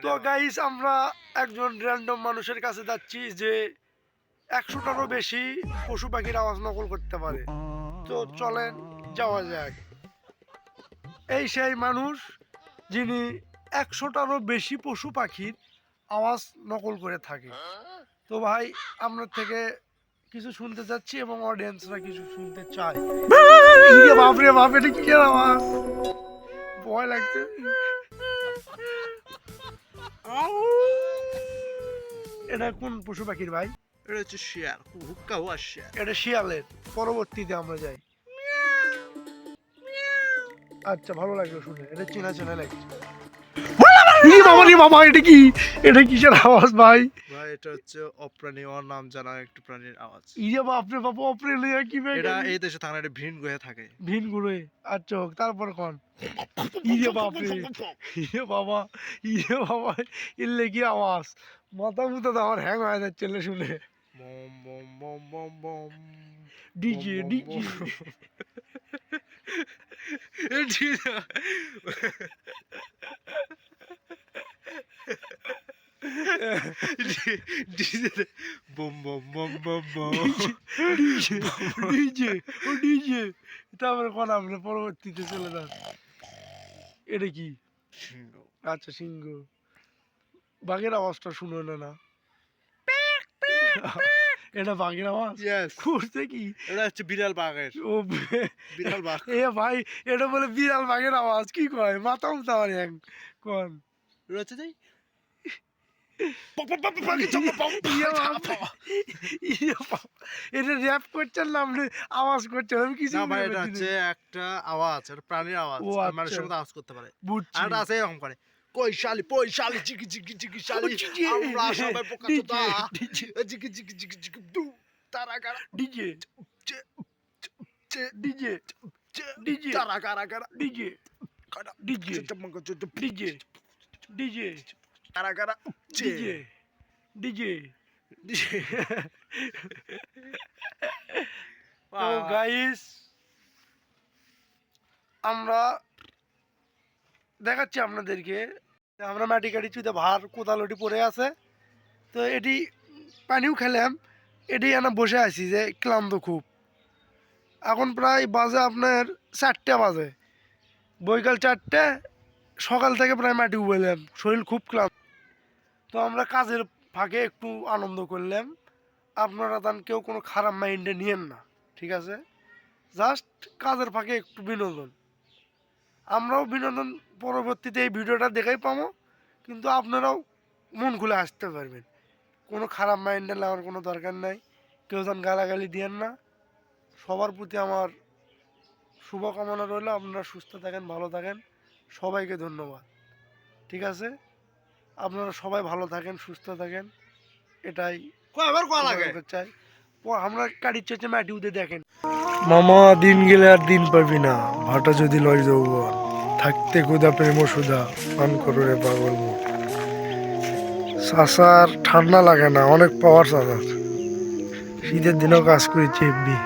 তো গাইস আমরা একজন র্যান্ডম মানুষের কাছে যাচ্ছি যে 100টারও বেশি পশু পাখির আওয়াজ নকল করতে পারে। তো চলেন যাওয়া যাক। এই সেই মানুষ যিনি 100টারও বেশি পশু পাখির আওয়াজ নকল করে থাকে। তো ভাই আপনার থেকে কিছু শুনতে চাচ্ছি এবং অডিয়েন্সরা কিছু শুনতে চায়। বাপরে বাপ, এটা কি আওয়াজ, ভয় লাগছে। এটা কোন পশু পাখির ভাই? এটা হচ্ছে শিয়াল, হুক্কা হুয়া শিয়াল। এটা শিয়ালের। পরবর্তীতে আমরা যাই। আচ্ছা, ভালো লাগলো শুনে, এটা চেনা চেনা লাগছে। বাবা রে বাবা, এটা কি, এটা কিসের আওয়াজ ভাই? ভাই এটা হচ্ছে অপ্রাণী, ওর নাম জানা একটু প্রাণীর আওয়াজ। ইয়ে বাপরে বাবা, অপ্রেলিয়া কি ভাই? এটা এই দেশে থাকে না, এটা ভিন গ্রহে থাকে। ভিন গুড়ে। আচ্ছা হোক, তারপর কোন? ইয়ে বাপরে, ইয়ে বাবা, ইয়ে বাবা, ইল্লে কি আওয়াজ, মাথা মুথা তো আমার হ্যাং হয়ে যাচ্ছে শুনে। বম বম বম বম বম ডিজে ডিজে বম বম বম বম বম ডিজে ডিজে ও ডিজে। তারপরে কোন আপনি পরবর্তীতে চলে যান। এটা কি? সিংহ। আচ্ছা, সিংহ। বাঘের আওয়াজটা শুনো না না? এটা বাঘের আওয়াজ? ইয়েস, করছে কি? এটা হচ্ছে বিড়াল বাঘের। ও বিড়াল বাঘ। এ ভাই, এটা বলে বিড়াল বাঘের আওয়াজ? কি কয়, মাথা মুথা আমার হ্যাং। কোন? এটা হচ্ছে যে এটা র্যাপ করছেন না আপনি, আওয়াজ করছেন? আমি কিছু না ভাই, এটা হচ্ছে একটা আওয়াজ, এটা প্রাণীর আওয়াজ। ও আর মানুষের আচ্ছা, মতো আওয়াজ করতে পারে। বুঝছি। আর এটা আছে এরকম করে, কই শালি পই শালি চিকি চিকি চিকি শালি আমরা সবাই পোকা চোদা চিকি চিকি চিকি চিকি দু তারা গারা ডিজে ডিজে ডিজে তারা গারা গারা ডিজে কাটা ডিজে ডিজে ডিজে তারা গারা ডিজে ডিজে। তো গাইস, আমরা দেখাচ্ছি আপনাদেরকে, আমরা মাটি কাটি চুতে ভার কোদালটি পড়ে আছে। তো এটি পানিও খেলাম, এটি এনে বসে আছি যে ক্লান্ত খুব। এখন প্রায় বাজে আপনার 4টে বাজে, বৈকাল 4টে। সকাল থেকে প্রায় মাটি উবাইলাম, শরীর খুব ক্লান্ত। তো আমরা কাজের ফাঁকে একটু আনন্দ করলাম। আপনারা তান কেউ কোনো খারাপ মাইন্ডে নিয়েন না, ঠিক আছে? জাস্ট কাজের ফাঁকে একটু বিনোদন। আমরাও বিনোদন পরবর্তীতে এই ভিডিওটা দেখাই পাবো, কিন্তু আপনারাও মন খুলে আসতে পারবেন। কোনো খারাপ মাইন্ডে নেওয়ার কোনো দরকার নাই। কেউ যেন গালাগালি দিয়েন না। সবার প্রতি আমার শুভকামনা রইল। আপনারা সুস্থ থাকেন, ভালো থাকেন। সবাইকে ধন্যবাদ, ঠিক আছে? আপনারা সবাই ভালো থাকেন, সুস্থ থাকেন, এটাই চাই। আমরা কাটির চেয়ে মাটি উঠে দেখেন। মামা দিন গেলে আর দিন পাবি না, ভাটা যদি লয় যৌবন, থাকতে গোদা প্রেম সুধা, পান করো রে পাগল মন। চাষার ঠান্ডা লাগে না, অনেক পাওয়ার চাষার। শীতের দিনেও কাজ করেছি এমনি।